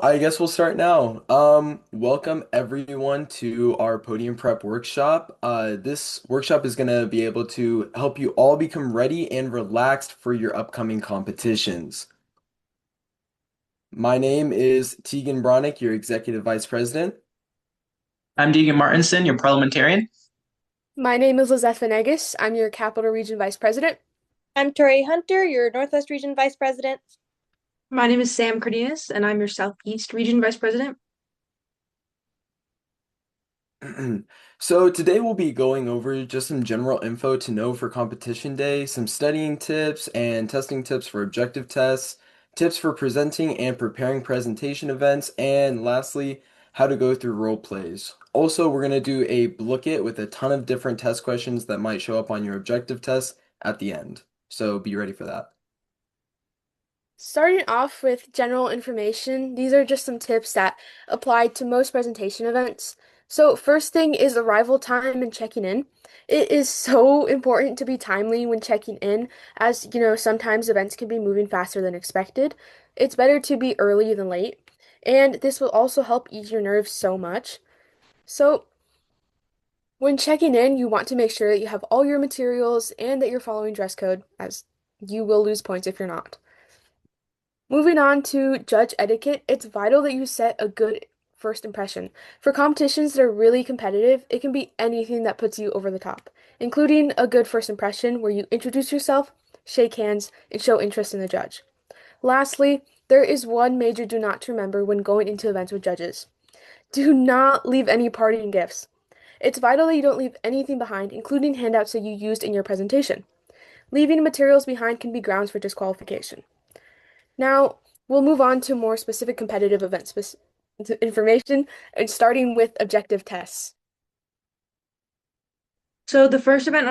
I guess we'll start now. Welcome everyone to our Podium Prep workshop. This workshop is going to be able to help you all become ready and relaxed for your upcoming competitions. My name is Tegan Bronick, your Executive Vice President. I'm Deegan Martinson, your parliamentarian. My name is Lizeth Venegas. I'm your Capital Region Vice President. I'm Tori Hunter, your Northwest Region Vice President. My name is Sam Cardenas, and I'm your Southeast Region Vice President. So today we'll be going over just some general info to know for competition day, some studying tips and testing tips for objective tests, tips for presenting and preparing presentation events, and lastly, how to go through role plays. Also, we're going to do a book it with a ton of different test questions that might show up on your objective test at the end. So be ready for that. Starting off with general information, these are just some tips that apply to most presentation events. So, first thing is arrival time and checking in. It is so important to be timely when checking in, as sometimes events can be moving faster than expected. It's better to be early than late, and this will also help ease your nerves so much. So, when checking in, you want to make sure that you have all your materials and that you're following dress code, as you will lose points if you're not. Moving on to judge etiquette, it's vital that you set a good first impression. For competitions that are really competitive, it can be anything that puts you over the top, including a good first impression where you introduce yourself, shake hands, and show interest in the judge. Lastly, there is one major do not to remember when going into events with judges. Do not leave any parting gifts. It's vital that you don't leave anything behind, including handouts that you used in your presentation. Leaving materials behind can be grounds for disqualification. Now, we'll move on to more specific competitive event information, and starting with objective tests. So the first event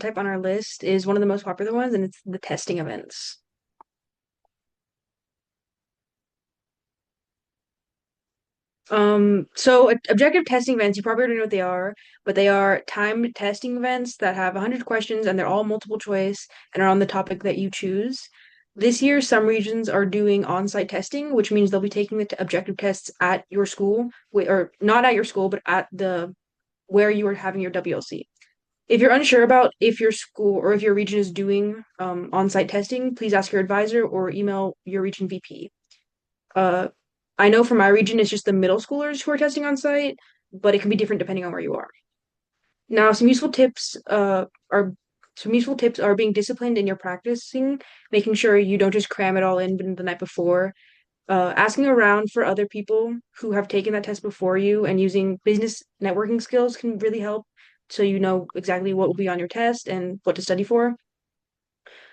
type on our list is one of the most popular ones, and it's the testing events. Objective testing events, you probably already know what they are, but they are timed testing events that have 100 questions and they're all multiple choice and are on the topic that you choose. This year, some regions are doing on-site testing, which means they'll be taking the objective tests at your school, or not at your school, but at the where you are having your WLC. If you're unsure about if your school or if your region is doing on-site testing, please ask your advisor or email your region VP. Uh, I know for my region, it's just the middle schoolers who are testing on site, but it can be different depending on where you are. Now, some useful tips are being disciplined in your practicing, making sure you don't just cram it all in the night before, asking around for other people who have taken that test before you, and using business networking skills can really help so you know exactly what will be on your test and what to study for.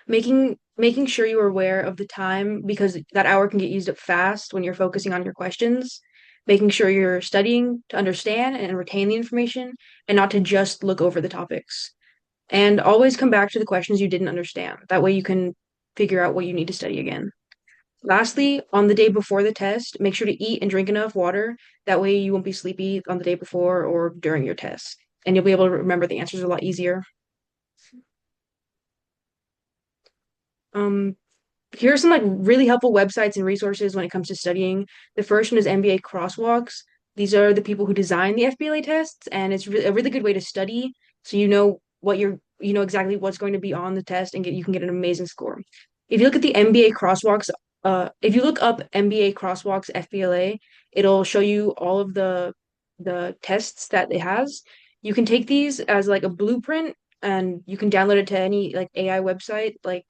Making sure you're aware of the time because that hour can get used up fast when you're focusing on your questions. Making sure you're studying to understand and retain the information and not to just look over the topics. And always come back to the questions you didn't understand. That way you can figure out what you need to study again. Lastly, on the day before the test, make sure to eat and drink enough water. That way you won't be sleepy on the day before or during your test. And you'll be able to remember the answers a lot easier. Um, Here are some like really helpful websites and resources when it comes to studying. The first one is MBA Crosswalks. These are the people who design the FBLA tests, and it's a really good way to study so you know you know exactly what's going to be on the test and you can get an amazing score. If you look at the MBA Crosswalks, if you look up MBA Crosswalks FBLA, it'll show you all of the tests that it has. You can take these as like a blueprint and you can download it to any like AI website like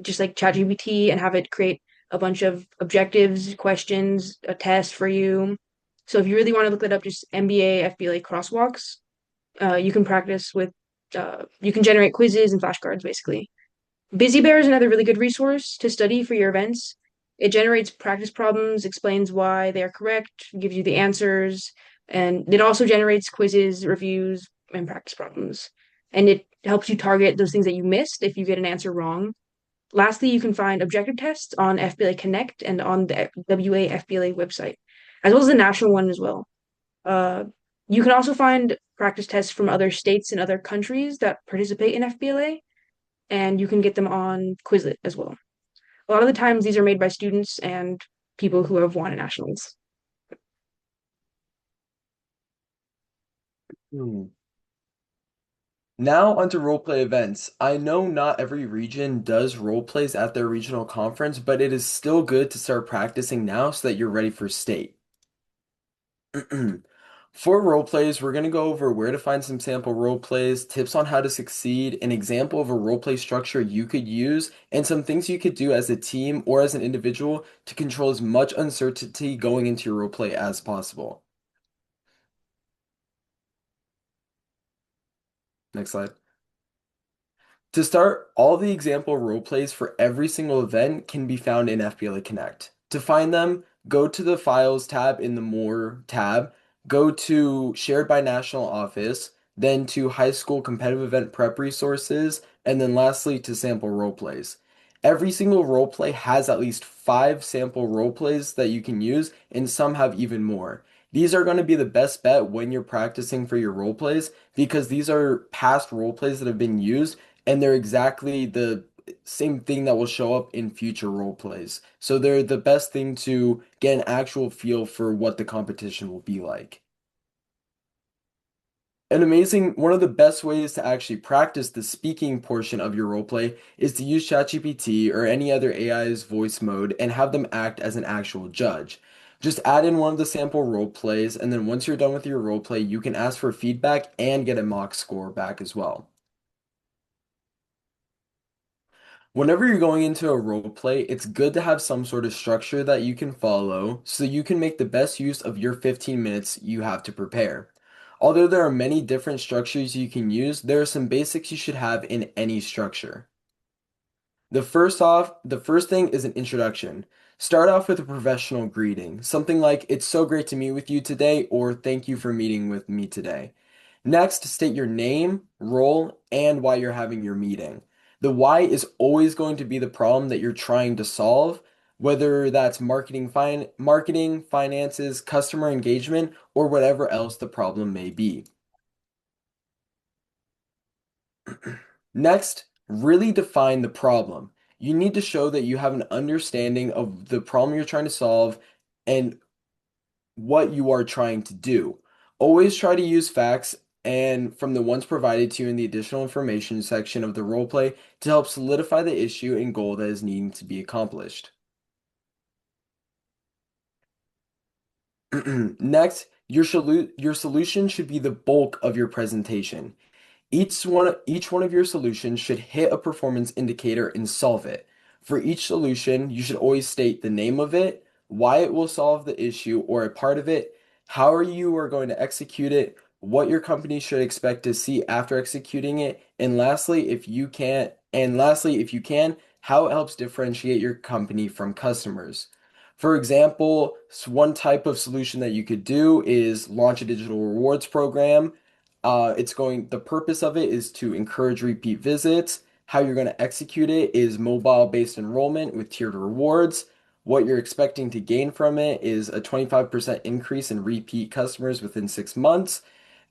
ChatGPT and have it create a bunch of objectives, questions, a test for you. So if you really want to look that up, just MBA, FBLA crosswalks. You can practice with, you can generate quizzes and flashcards basically. Busy Bear is another really good resource to study for your events. It generates practice problems, explains why they are correct, gives you the answers, and it also generates quizzes, reviews, and practice problems. And it helps you target those things that you missed if you get an answer wrong. Lastly, you can find objective tests on FBLA Connect and on the WA FBLA website, as well as the national one as well. Uh, you can also find practice tests from other states and other countries that participate in FBLA, and you can get them on Quizlet as well. A lot of the times, these are made by students, and people who have won at nationals. Hmm. Now onto roleplay events. I know not every region does role plays at their regional conference, but it is still good to start practicing now so that you're ready for state. For role plays, we're going to go over where to find some sample role plays, tips on how to succeed, an example of a role play structure you could use, and some things you could do as a team or as an individual to control as much uncertainty going into your role play as possible. Next slide. To start, all the example role plays for every single event can be found in FBLA Connect. To find them, go to the Files tab in the More tab, go to Shared by National Office, then to High School Competitive Event Prep Resources, and then lastly to Sample Role Plays. Every single role play has at least 5 sample role plays that you can use, and some have even more. These are going to be the best bet when you're practicing for your role plays because these are past role plays that have been used and they're exactly the same thing that will show up in future role plays. So they're the best thing to get an actual feel for what the competition will be like. One of the best ways to actually practice the speaking portion of your role play is to use ChatGPT or any other AI's voice mode and have them act as an actual judge. Just add in one of the sample role plays, and then once you're done with your role play, you can ask for feedback and get a mock score back as well. Whenever you're going into a role play, it's good to have some sort of structure that you can follow so you can make the best use of your 15 minutes you have to prepare. Although there are many different structures you can use, there are some basics you should have in any structure. The first thing is an introduction. Start off with a professional greeting, something like, "It's so great to meet with you today," or "Thank you for meeting with me today." Next, state your name, role, and why you're having your meeting. The why is always going to be the problem that you're trying to solve, whether that's marketing, finances, customer engagement, or whatever else the problem may be. Next, really define the problem. You need to show that you have an understanding of the problem you're trying to solve and what you are trying to do. Always try to use facts and from the ones provided to you in the additional information section of the roleplay to help solidify the issue and goal that is needing to be accomplished. Next, your solution should be the bulk of your presentation. Each one of your solutions should hit a performance indicator and solve it. For each solution, you should always state the name of it, why it will solve the issue or a part of it, how you are going to execute it, what your company should expect to see after executing it, and lastly, if you can, how it helps differentiate your company from customers. For example, one type of solution that you could do is launch a digital rewards program. The purpose of it is to encourage repeat visits. How you're going to execute it is mobile-based enrollment with tiered rewards. What you're expecting to gain from it is a 25% increase in repeat customers within 6 months.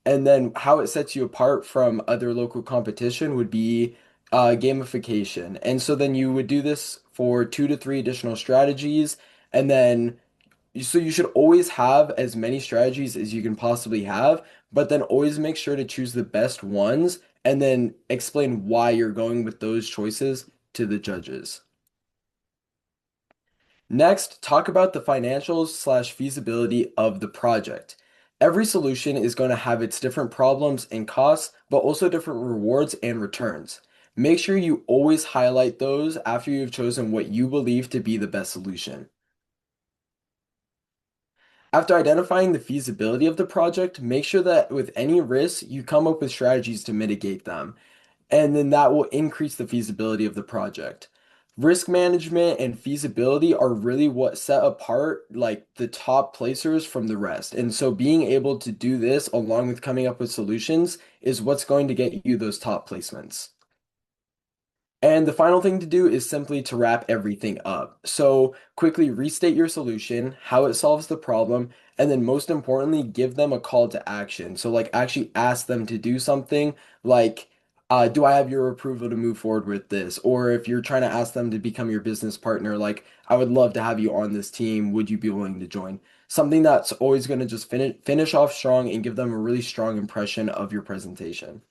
And then how it sets you apart from other local competition would be gamification. And so then you would do this for 2 to 3 additional strategies. And then so you should always have as many strategies as you can possibly have, but then always make sure to choose the best ones and then explain why you're going with those choices to the judges. Next, talk about the financials / feasibility of the project. Every solution is going to have its different problems and costs, but also different rewards and returns. Make sure you always highlight those after you've chosen what you believe to be the best solution. After identifying the feasibility of the project, make sure that with any risks, you come up with strategies to mitigate them, and then that will increase the feasibility of the project. Risk management and feasibility are really what set apart like the top placers from the rest. And so being able to do this along with coming up with solutions is what's going to get you those top placements. And the final thing to do is simply to wrap everything up. So quickly restate your solution, how it solves the problem, and then most importantly, give them a call to action. So like actually ask them to do something like do I have your approval to move forward with this? Or if you're trying to ask them to become your business partner, like, I would love to have you on this team. Would you be willing to join? Something that's always going to just finish off strong and give them a really strong impression of your presentation.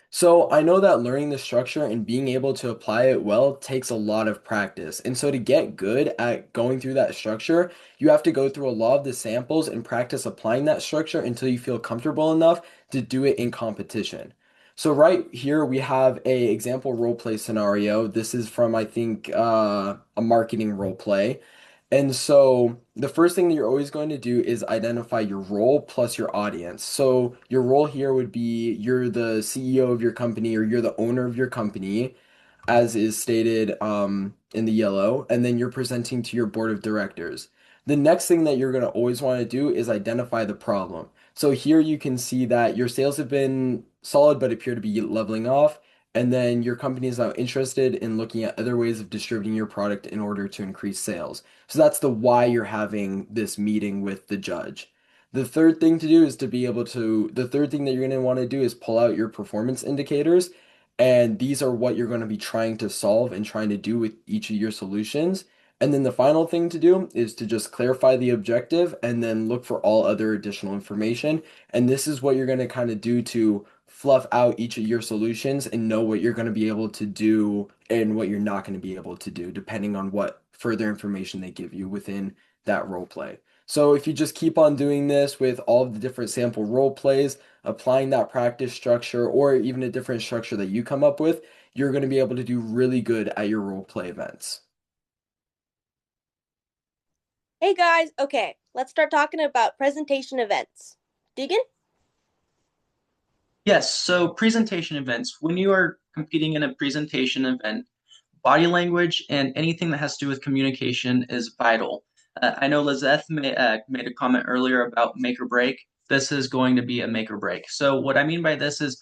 So I know that learning the structure and being able to apply it well takes a lot of practice. And so to get good at going through that structure, you have to go through a lot of the samples and practice applying that structure until you feel comfortable enough to do it in competition. So right here we have a example role play scenario. This is from I think a marketing role play. And so the first thing that you're always going to do is identify your role plus your audience. So your role here would be you're the CEO of your company or you're the owner of your company, as is stated in the yellow, and then you're presenting to your board of directors. The next thing that you're going to always want to do is identify the problem. So here you can see that your sales have been solid but appear to be leveling off. And then your company is now interested in looking at other ways of distributing your product in order to increase sales. So that's the why you're having this meeting with the judge. The third thing to do is to be able to, the third thing that you're going to want to do is pull out your performance indicators. And these are what you're going to be trying to solve and trying to do with each of your solutions. And then the final thing to do is to just clarify the objective and then look for all other additional information. And this is what you're going to kind of do to fluff out each of your solutions and know what you're going to be able to do and what you're not going to be able to do, depending on what further information they give you within that role play. So if you just keep on doing this with all of the different sample role plays, applying that practice structure or even a different structure that you come up with, you're going to be able to do really good at your role play events. Hey guys, okay, let's start talking about presentation events. Deegan? Yes, so presentation events. When you are competing in a presentation event, body language and anything that has to do with communication is vital. I know Lizeth made a comment earlier about make or break. This is going to be a make or break. So what I mean by this is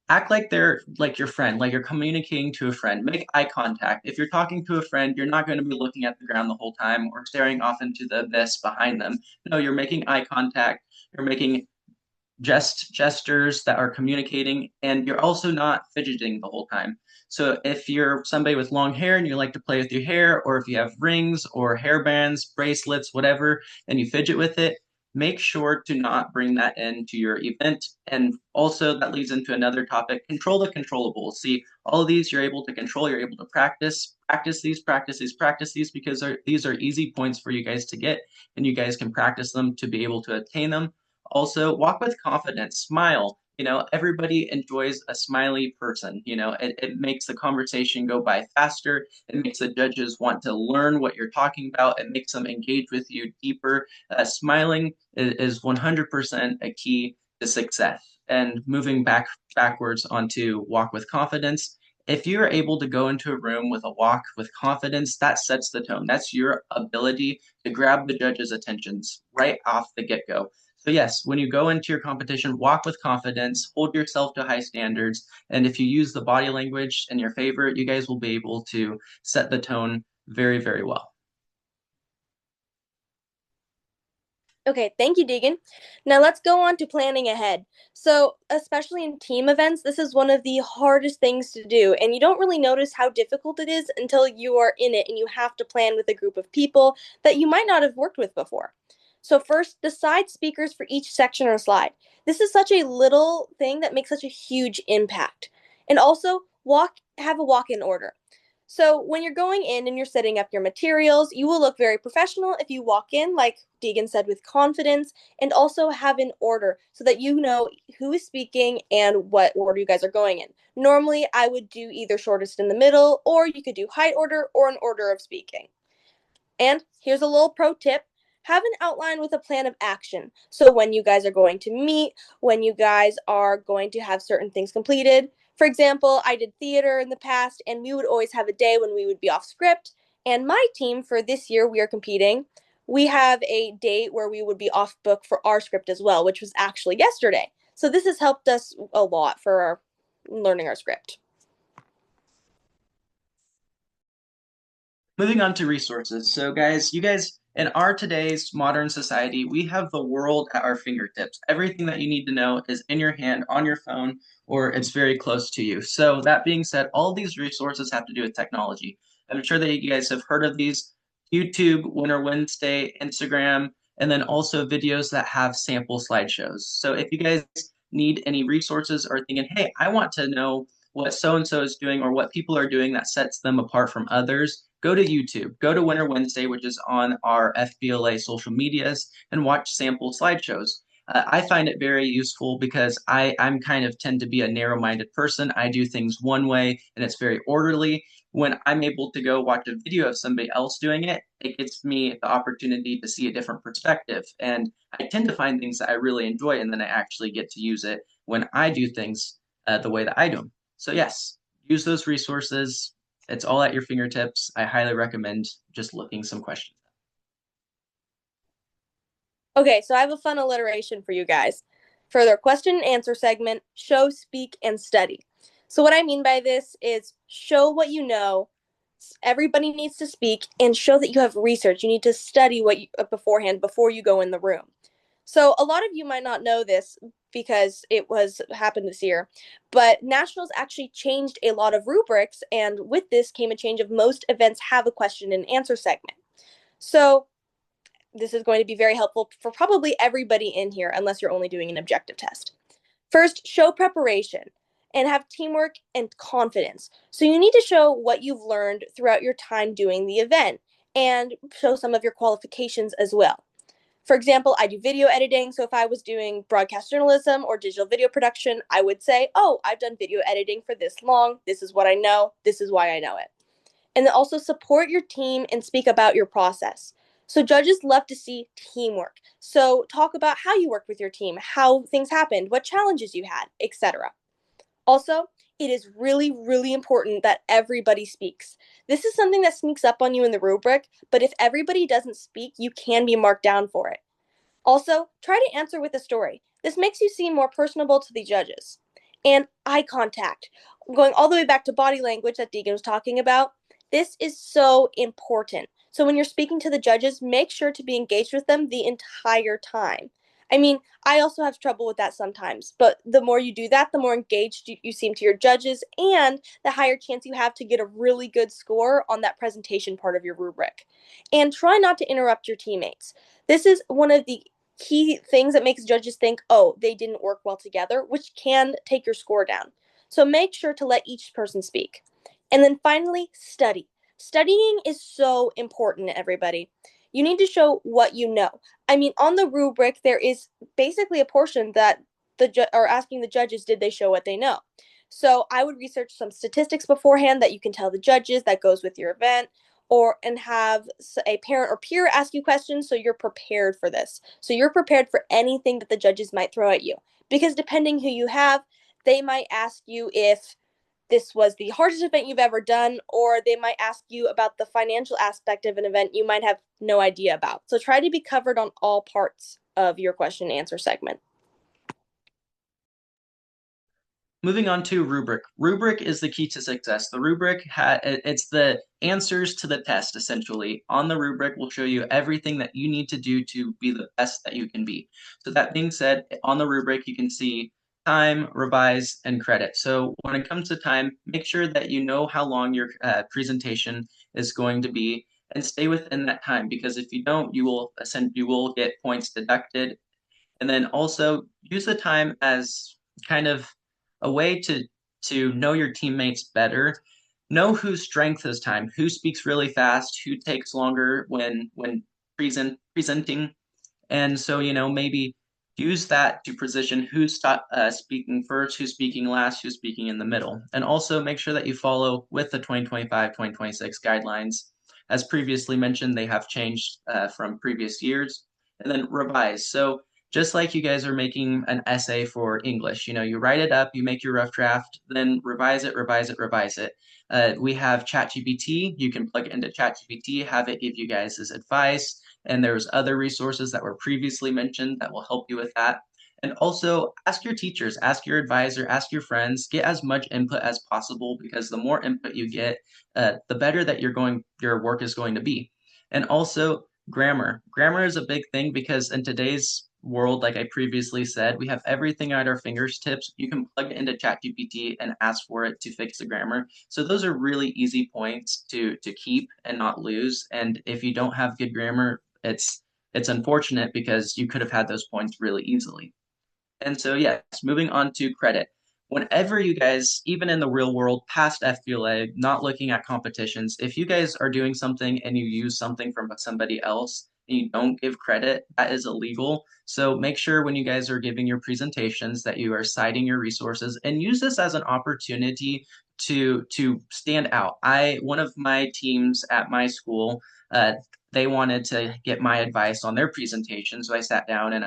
act like they're like your friend, like you're communicating to a friend. Make eye contact. If you're talking to a friend, you're not going to be looking at the ground the whole time or staring off into the abyss behind them. No, you're making eye contact. You're making gestures that are communicating, and you're also not fidgeting the whole time. So if you're somebody with long hair and you like to play with your hair, or if you have rings or hair bands, bracelets, whatever, and you fidget with it, make sure to not bring that into your event. And also that leads into another topic, control the controllables. See, all of these you're able to control, you're able to practice these because these are easy points for you guys to get, and you guys can practice them to be able to attain them. Also, walk with confidence, smile. Everybody enjoys a smiley person. It makes the conversation go by faster. It makes the judges want to learn what you're talking about. It makes them engage with you deeper. Smiling is 100% a key to success. And moving backwards onto walk with confidence. If you're able to go into a room with a walk with confidence, that sets the tone. That's your ability to grab the judge's attentions right off the get-go. So yes, when you go into your competition, walk with confidence, hold yourself to high standards, and if you use the body language in your favor, you guys will be able to set the tone very, very well. Okay, thank you, Deegan. Now let's go on to planning ahead. So, especially in team events, this is one of the hardest things to do, and you don't really notice how difficult it is until you are in it and you have to plan with a group of people that you might not have worked with before. So, first, decide speakers for each section or slide. This is such a little thing that makes such a huge impact. And also, have a walk-in order. So when you're going in and you're setting up your materials, you will look very professional if you walk in, like Deegan said, with confidence, and also have an order so that you know who is speaking and what order you guys are going in. Normally, I would do either shortest in the middle, or you could do height order or an order of speaking. And here's a little pro tip. Have an outline with a plan of action. So when you guys are going to meet, when you guys are going to have certain things completed. For example, I did theater in the past, and we would always have a day when we would be off script. And my team for this year, we are competing. We have a date where we would be off book for our script as well, which was actually yesterday. So this has helped us a lot for learning our script. Moving on to resources. So, guys, you guys, in our today's modern society, we have the world at our fingertips. Everything that you need to know is in your hand, on your phone, or it's very close to you. So, that being said, all these resources have to do with technology. I'm sure that you guys have heard of these: YouTube, Winter Wednesday, Instagram, and then also videos that have sample slideshows. So, if you guys need any resources or thinking, hey, I want to know what so and so is doing or what people are doing that sets them apart from others, go to YouTube. Go to Winter Wednesday, which is on our FBLA social medias, and watch sample slideshows. I find it very useful because I'm kind of tend to be a narrow-minded person. I do things one way and it's very orderly. When I'm able to go watch a video of somebody else doing it, it gives me the opportunity to see a different perspective. And I tend to find things that I really enjoy, and then I actually get to use it when I do things the way that I do them. So yes, use those resources. It's all at your fingertips. I highly recommend just looking some questions. Okay, so I have a fun alliteration for you guys. For their question and answer segment, show, speak, and study. So, what I mean by this is show what you know. Everybody needs to speak and show that you have research. You need to study beforehand before you go in the room. So, a lot of you might not know this because it was happened this year, but nationals actually changed a lot of rubrics, and with this came a change of most events have a question and answer segment. So, this is going to be very helpful for probably everybody in here, unless you're only doing an objective test. First, show preparation and have teamwork and confidence. So you need to show what you've learned throughout your time doing the event and show some of your qualifications as well. For example, I do video editing. So if I was doing broadcast journalism or digital video production, I would say, oh, I've done video editing for this long. This is what I know. This is why I know it. And then also support your team and speak about your process. So judges love to see teamwork. So talk about how you worked with your team, how things happened, what challenges you had, etc. Also, it is really, really important that everybody speaks. This is something that sneaks up on you in the rubric, but if everybody doesn't speak, you can be marked down for it. Also, try to answer with a story. This makes you seem more personable to the judges. And eye contact. Going all the way back to body language that Deegan was talking about, this is so important. So when you're speaking to the judges, make sure to be engaged with them the entire time. I mean, I also have trouble with that sometimes, but the more you do that, the more engaged you seem to your judges, and the higher chance you have to get a really good score on that presentation part of your rubric. And try not to interrupt your teammates. This is one of the key things that makes judges think, oh, they didn't work well together, which can take your score down. So make sure to let each person speak. And then finally, study. Studying is so important, everybody. You need to show what you know. I mean, on the rubric, there is basically a portion that are asking the judges, did they show what they know? So I would research some statistics beforehand that you can tell the judges that goes with your event, or and have a parent or peer ask you questions so you're prepared for this. So you're prepared for anything that the judges might throw at you. Because depending who you have, they might ask you if this was the hardest event you've ever done, or they might ask you about the financial aspect of an event you might have no idea about. So try to be covered on all parts of your question and answer segment. Moving on to rubric. Rubric is the key to success. The rubric it's the answers to the test essentially. On the rubric will show you everything that you need to do to be the best that you can be. So that being said, on the rubric you can see time, revise, and credit. So when it comes to time, make sure that you know how long your presentation is going to be and stay within that time, because if you don't, you will get points deducted. And then also use the time as kind of a way to know your teammates better. Know whose strength is time, who speaks really fast, who takes longer when presenting. And so, maybe use that to position who's speaking first, who's speaking last, who's speaking in the middle. And also make sure that you follow with the 2025-2026 guidelines. As previously mentioned, they have changed from previous years. And then revise. So just like you guys are making an essay for English, you write it up, you make your rough draft, then revise it, revise it, revise it. We have ChatGPT. You can plug it into ChatGPT, have it give you guys this advice. And there's other resources that were previously mentioned that will help you with that. And also ask your teachers, ask your advisor, ask your friends, get as much input as possible because the more input you get, the better that your work is going to be. And also grammar. Grammar is a big thing because in today's world, like I previously said, we have everything at our fingertips. You can plug it into ChatGPT and ask for it to fix the grammar. So those are really easy points to keep and not lose. And if you don't have good grammar, it's unfortunate because you could have had those points really easily. And so, yes, moving on to credit. Whenever you guys, even in the real world, past FBLA, not looking at competitions, if you guys are doing something and you use something from somebody else and you don't give credit, that is illegal. So make sure when you guys are giving your presentations that you are citing your resources and use this as an opportunity to stand out. One of my teams at my school, they wanted to get my advice on their presentation, so I sat down and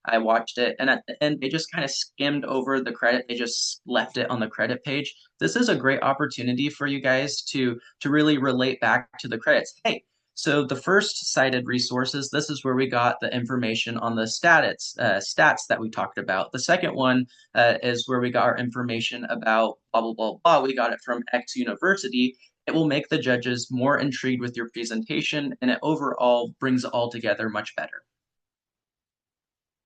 I watched it, and at the end, they just kind of skimmed over the credit. They just left it on the credit page. This is a great opportunity for you guys to really relate back to the credits. Hey, so the first cited resources, this is where we got the information on the stats that we talked about. The second one is where we got our information about blah blah blah blah. We got it from X University. It will make the judges more intrigued with your presentation, and it overall brings it all together much better.